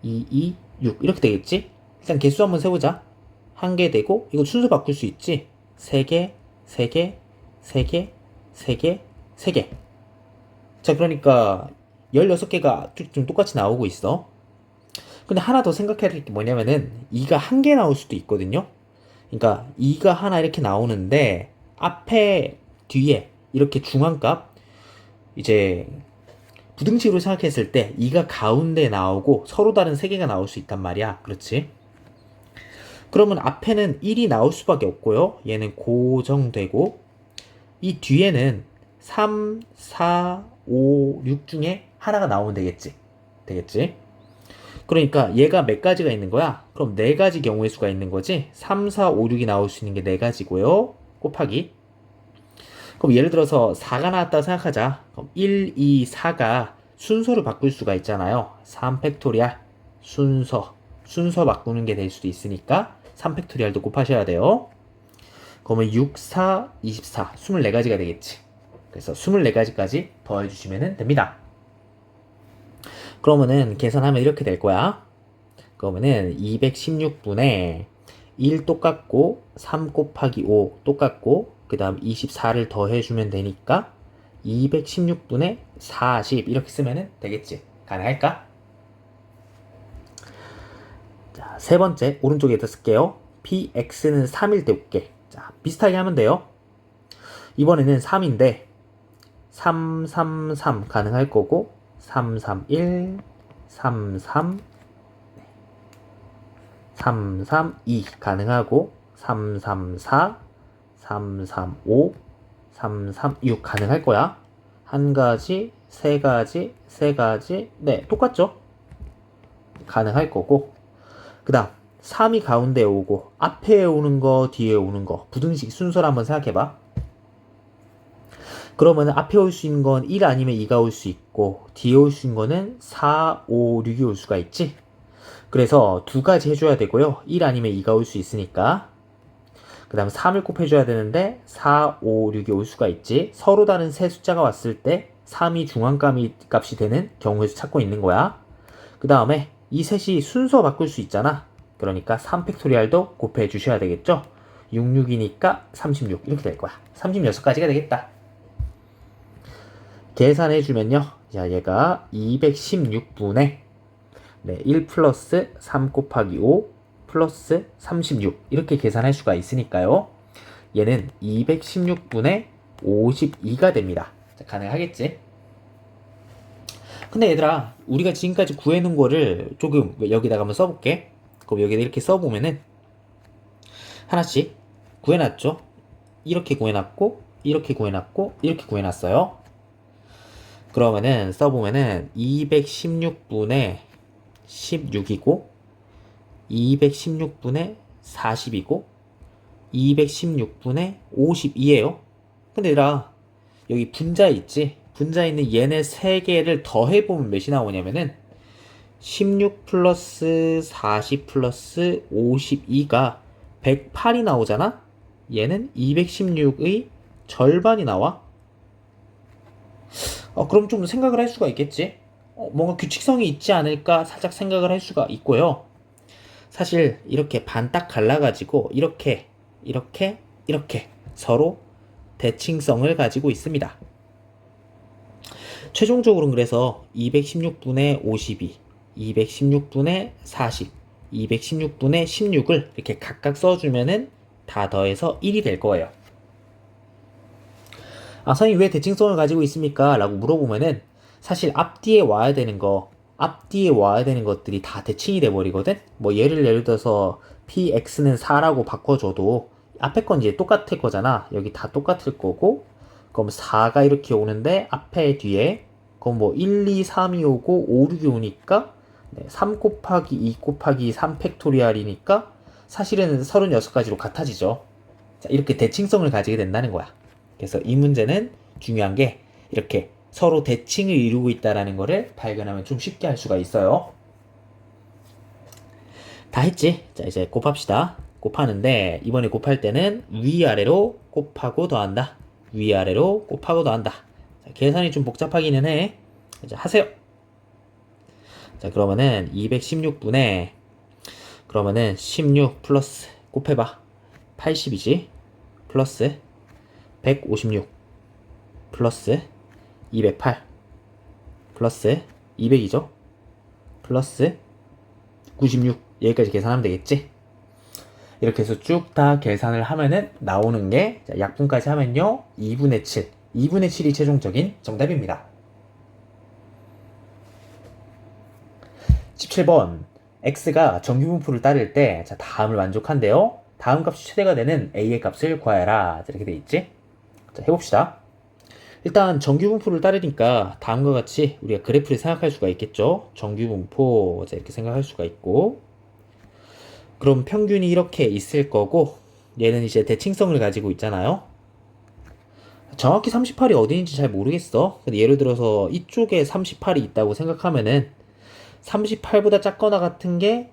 2, 2, 6 이렇게 되겠지? 일단 개수 한번 세보자. 한 개 되고 이거 순서 바꿀 수 있지? 세 개, 세 개, 세 개, 세 개, 세 개. 자, 그러니까 16개가 좀 똑같이 나오고 있어. 근데 하나 더 생각해야 될 게 뭐냐면은 2가 한 개 나올 수도 있거든요. 그러니까 2가 하나 이렇게 나오는데 앞에 뒤에 이렇게 중앙값 이제 부등식으로 생각했을 때 2가 가운데 나오고 서로 다른 3개가 나올 수 있단 말이야. 그렇지? 그러면 앞에는 1이 나올 수밖에 없고요. 얘는 고정되고 이 뒤에는 3, 4, 5, 6 중에 하나가 나오면 되겠지. 되겠지? 그러니까 얘가 몇 가지가 있는 거야? 그럼 4가지 경우의 수가 있는 거지? 3, 4, 5, 6이 나올 수 있는 게 4가지고요. 곱하기. 그럼 예를 들어서 4가 나왔다고 생각하자. 그럼 1, 2, 4가 순서를 바꿀 수가 있잖아요. 3팩토리얼 순서 바꾸는 게 될 수도 있으니까 3팩토리얼도 곱하셔야 돼요. 그러면 6, 4, 24, 24가지가 되겠지. 그래서 24가지까지 더해주시면 됩니다. 그러면은 계산하면 이렇게 될 거야. 그러면은 216분에 1 똑같고 3 곱하기 5 똑같고 그 다음 24를 더해주면 되니까 216분에 40 이렇게 쓰면 되겠지. 가능할까? 자, 세 번째 오른쪽에다 쓸게요. px는 3일 때 올게. 자, 비슷하게 하면 돼요. 이번에는 3인데 3, 3, 3 가능할 거고 3, 3, 1, 3, 3, 3, 3, 2 가능하고 3, 3, 4, 3, 3, 5, 3, 3, 6 가능할 거야. 한 가지, 세 가지, 세 가지, 네, 똑같죠? 가능할 거고. 그 다음, 3이 가운데 오고, 앞에 오는 거, 뒤에 오는 거, 부등식 순서를 한번 생각해봐. 그러면 앞에 올 수 있는 건 1 아니면 2가 올 수 있고, 뒤에 올 수 있는 거는 4, 5, 6이 올 수가 있지? 그래서 두 가지 해줘야 되고요. 1 아니면 2가 올 수 있으니까. 그 다음 3을 곱해줘야 되는데 4, 5, 6이 올 수가 있지. 서로 다른 세 숫자가 왔을 때 3이 중앙값이 되는 경우의 수 찾고 있는 거야. 그 다음에 이 셋이 순서 바꿀 수 있잖아. 그러니까 3팩토리얼도 곱해 주셔야 되겠죠. 66이니까 36 이렇게 될 거야. 36가지가 되겠다. 계산해 주면요. 자, 얘가 216분의 1 플러스 3 곱하기 5 플러스 36 이렇게 계산할 수가 있으니까요. 얘는 216분의 52가 됩니다. 자, 가능하겠지? 근데 얘들아, 우리가 지금까지 구해놓은 거를 조금 여기다가 한번 써볼게. 그럼 여기다 이렇게 써보면은 하나씩 구해놨죠? 이렇게 구해놨고, 이렇게 구해놨고, 이렇게 구해놨어요. 그러면은 써보면은 216분의 16이고, 216분의 40이고, 216분의 52예요. 근데 얘들아, 여기 분자 있지? 분자 있는 얘네 3개를 더해보면 몇이 나오냐면은 16 플러스 40 플러스 52가 108이 나오잖아? 얘는 216의 절반이 나와. 그럼 좀 생각을 할 수가 있겠지? 뭔가 규칙성이 있지 않을까 살짝 생각을 할 수가 있고요. 사실 이렇게 반 딱 갈라가지고 이렇게 서로 대칭성을 가지고 있습니다. 최종적으로는 그래서 216분의 52, 216분의 40, 216분의 16을 이렇게 각각 써주면은 다 더해서 1이 될 거예요. 선생님 왜 대칭성을 가지고 있습니까? 라고 물어보면은 사실 앞뒤에 와야 되는 것들이 다 대칭이 돼버리거든? 뭐 예를 들어서 px는 4라고 바꿔줘도 앞에 건 이제 똑같을 거잖아. 여기 다 똑같을 거고 그럼 4가 이렇게 오는데 앞에 뒤에 그럼 뭐 1, 2, 3이 오고 5, 6이 오니까 3 곱하기 2 곱하기 3 팩토리얼이니까 사실은 36가지로 같아지죠. 자, 이렇게 대칭성을 가지게 된다는 거야. 그래서 이 문제는 중요한 게 이렇게 서로 대칭을 이루고 있다는 거를 발견하면 좀 쉽게 할 수가 있어요. 다 했지? 자, 이제 곱합시다. 곱하는데, 이번에 곱할 때는 위아래로 곱하고 더한다. 위아래로 곱하고 더한다. 자, 계산이 좀 복잡하기는 해. 이제 하세요. 자, 그러면은 216분에, 그러면은 16 플러스 곱해봐. 80이지? 플러스 156 플러스 208 플러스 200이죠? 플러스 96 여기까지 계산하면 되겠지? 이렇게 해서 쭉 다 계산을 하면은 나오는 게 약분까지 하면요 2분의 7 2분의 7이 최종적인 정답입니다. 17번 x가 정규분포를 따를 때 다음을 만족한대요. 다음 값이 최대가 되는 a의 값을 구하여라. 이렇게 돼 있지? 자, 해봅시다. 일단 정규분포를 따르니까 다음과 같이 우리가 그래프를 생각할 수가 있겠죠. 정규분포 이렇게 생각할 수가 있고, 그럼 평균이 이렇게 있을 거고, 얘는 이제 대칭성을 가지고 있잖아요. 정확히 38이 어디인지 잘 모르겠어. 근데 예를 들어서 이쪽에 38이 있다고 생각하면은 38보다 작거나 같은 게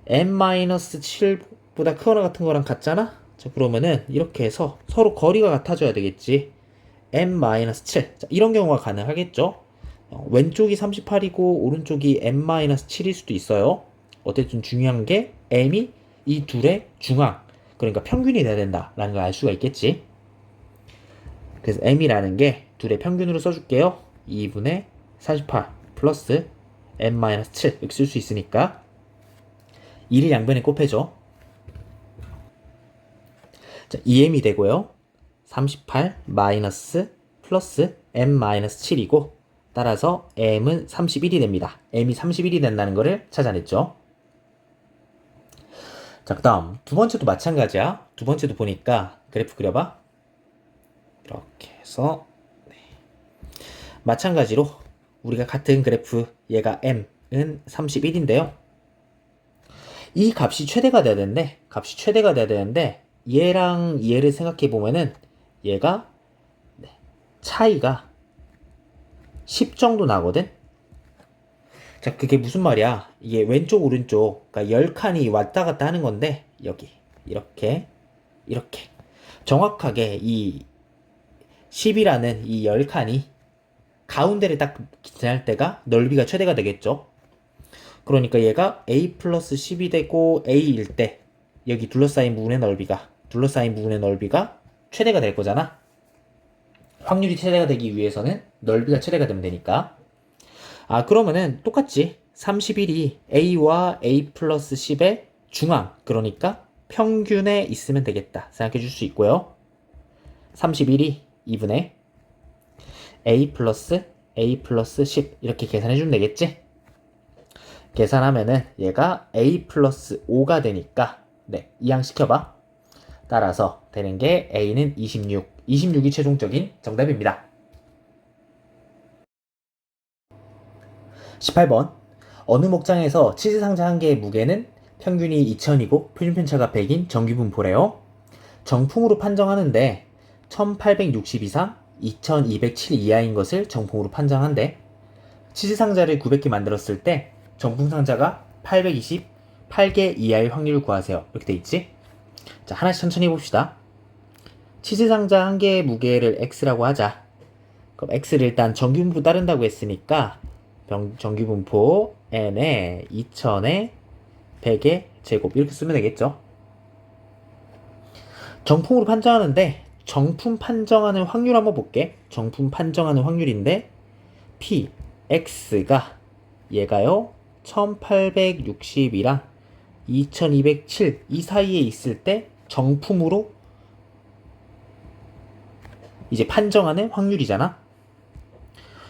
n-7보다 크거나 같은 거랑 같잖아. 자, 그러면은 이렇게 해서 서로 거리가 같아져야 되겠지. n-7. 자, 이런 경우가 가능하겠죠. 왼쪽이 38이고 오른쪽이 n-7일 수도 있어요. 어쨌든 중요한 게 m이 이 둘의 중앙, 그러니까 평균이 돼야 된다라는 걸 알 수가 있겠지. 그래서 m이라는 게 둘의 평균으로 써줄게요. 2분의 48 플러스 n-7 이렇게 쓸 수 있으니까 2를 양변에 곱해줘. 자, 2m이 되고요. 38 마이너스 플러스 m-7이고 따라서 m은 31이 됩니다. m이 31이 된다는 것을 찾아냈죠. 자, 그 다음 두 번째도 마찬가지야. 두 번째도 보니까 그래프 그려봐. 이렇게 해서 네. 마찬가지로 우리가 같은 그래프 얘가 m은 31인데요. 이 값이 최대가 돼야 되는데 얘랑 얘를 생각해 보면은 얘가 차이가 10 정도 나거든. 자, 그게 무슨 말이야? 이게 왼쪽 오른쪽 그러니까 10칸이 왔다 갔다 하는 건데 여기 이렇게 정확하게 이 10이라는 이 10칸이 가운데를 딱 지날 때가 넓이가 최대가 되겠죠. 그러니까 얘가 a 플러스 10이 되고 a일 때 여기 둘러싸인 부분의 넓이가 최대가 될 거잖아. 확률이 최대가 되기 위해서는 넓이가 최대가 되면 되니까. 아, 그러면은 똑같지. 31이 a와 a 플러스 10의 중앙, 그러니까 평균에 있으면 되겠다 생각해 줄 수 있고요. 31이 2분의 a 플러스 10 이렇게 계산해 주면 되겠지. 계산하면은 얘가 a 플러스 5가 되니까 이항시켜봐. 따라서 되는 게 a는 26이 최종적인 정답입니다. 18번 어느 목장에서 치즈 상자 한 개의 무게는 평균이 2000이고 표준편차가 100인 정규분포래요. 정품으로 판정하는데 1860 이상 2207 이하인 것을 정품으로 판정한대. 치즈 상자를 900개 만들었을 때 정품 상자가 828개 이하일 확률을 구하세요. 이렇게 돼 있지? 자, 하나씩 천천히 해봅시다. 치즈 상자 한 개의 무게를 x라고 하자. 그럼 x를 일단 정규분포 따른다고 했으니까 정규분포 n에 2000에 100의 제곱 이렇게 쓰면 되겠죠. 정품으로 판정하는데 정품 판정하는 확률 한번 볼게. 정품 판정하는 확률인데 p x가 얘가요 1860이랑 2207 이 사이에 있을 때 정품으로 이제 판정하는 확률이잖아.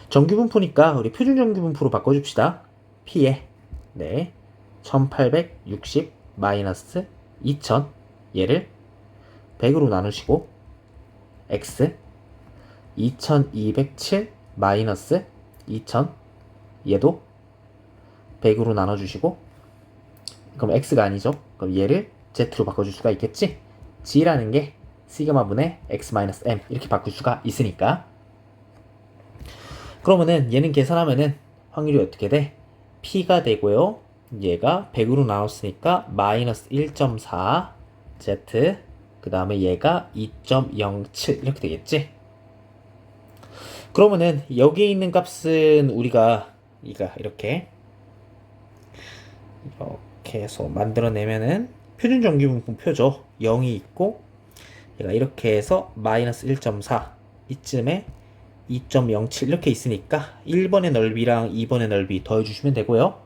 정규분포니까 우리 표준정규분포로 바꿔줍시다. P에 1860 마이너스 2000 얘를 100으로 나누시고 X 2207 마이너스 2000 얘도 100으로 나눠주시고, 그럼 X가 아니죠. 그럼 얘를 Z로 바꿔줄 수가 있겠지. G라는 게 시그마분의 X-M 이렇게 바꿀 수가 있으니까. 그러면은 얘는 계산하면은 확률이 어떻게 돼? P가 되고요. 얘가 100으로 나눴으니까 마이너스 1.4 z 그 다음에 얘가 2.07 이렇게 되겠지. 그러면은 여기에 있는 값은 우리가 이렇게 해서 만들어내면은 표준 정규분포표죠. 0이 있고 얘가 이렇게 해서 마이너스 1.4 이쯤에 2.07 이렇게 있으니까 1번의 넓이랑 2번의 넓이 더해주시면 되고요.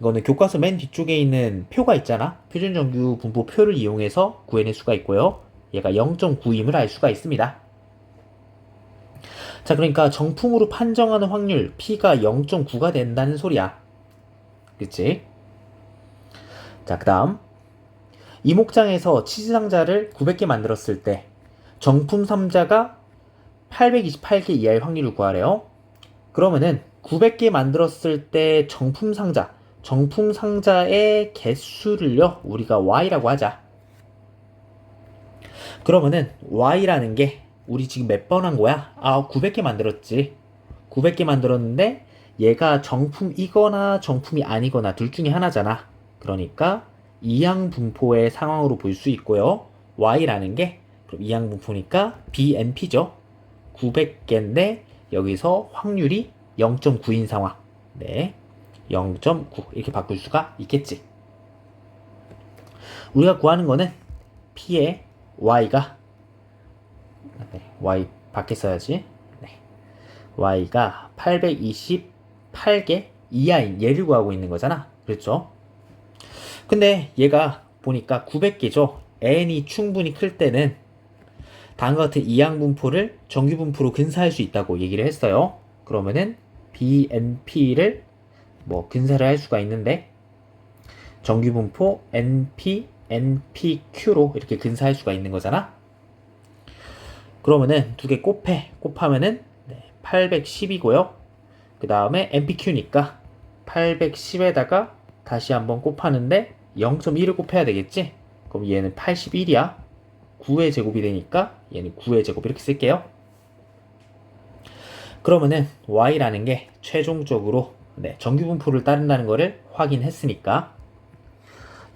이거는 교과서 맨 뒤쪽에 있는 표가 있잖아. 표준정규분포 표를 이용해서 구해낼 수가 있고요. 얘가 0.9임을 알 수가 있습니다. 자, 그러니까 정품으로 판정하는 확률 P가 0.9가 된다는 소리야. 그치? 자, 그 다음 이 목장에서 치즈 상자를 900개 만들었을 때 정품 상자가 828개 이하의 확률을 구하래요. 그러면은 900개 만들었을 때 정품 상자의 개수를요 우리가 Y라고 하자. 그러면은 Y라는 게 우리 지금 몇 번 한 거야? 900개 만들었지. 900개 만들었는데 얘가 정품이거나 정품이 아니거나 둘 중에 하나잖아. 그러니까 이항분포의 상황으로 볼 수 있고요. Y라는 게 그럼 이항분포니까 BNP죠. 900개인데 여기서 확률이 0.9인 상황. 네, 0.9 이렇게 바꿀 수가 있겠지. 우리가 구하는 거는 P의 Y가 Y 밖에 써야지. 네. Y가 828개 이하인 얘를 구하고 있는 거잖아. 그렇죠? 근데 얘가 보니까 900개죠. n이 충분히 클 때는 다음과 같은 이항분포를 정규분포로 근사할 수 있다고 얘기를 했어요. 그러면은 BNP를 근사를 할 수가 있는데 정규분포 NP, NPQ로 이렇게 근사할 수가 있는 거잖아. 그러면은 두 개 곱하면은 810이고요. 그 다음에 NPQ니까 810에다가 다시 한번 곱하는데 0.1을 곱해야 되겠지? 그럼 얘는 81이야. 9의 제곱이 되니까 얘는 9의 제곱 이렇게 쓸게요. 그러면은 Y라는 게 최종적으로 정규분포를 따른다는 거를 확인했으니까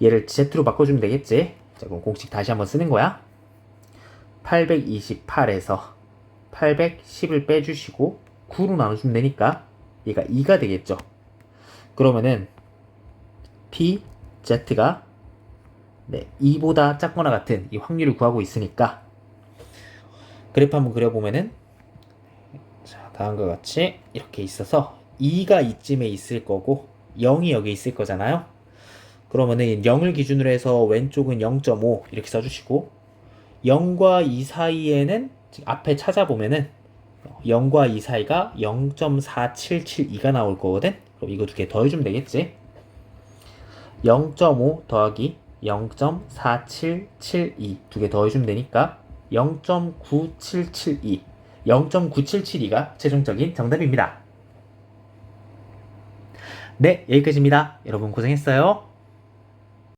얘를 Z로 바꿔주면 되겠지? 자, 그럼 공식 다시 한번 쓰는 거야. 828에서 810을 빼주시고 9로 나눠주면 되니까 얘가 2가 되겠죠. 그러면은 P, Z가 2보다 작거나 같은 이 확률을 구하고 있으니까 그래프 한번 그려보면은 자, 다음과 같이 이렇게 있어서 2가 이쯤에 있을 거고 0이 여기 있을 거잖아요. 그러면은 0을 기준으로 해서 왼쪽은 0.5 이렇게 써주시고 0과 2 사이에는 앞에 찾아보면은 0과 2 사이가 0.4772가 나올 거거든. 그럼 이거 두 개 더해주면 되겠지. 0.5 더하기 0.4772 두 개 더해주면 되니까 0.9772 0.9772가 최종적인 정답입니다. 네, 여기까지입니다. 여러분 고생했어요.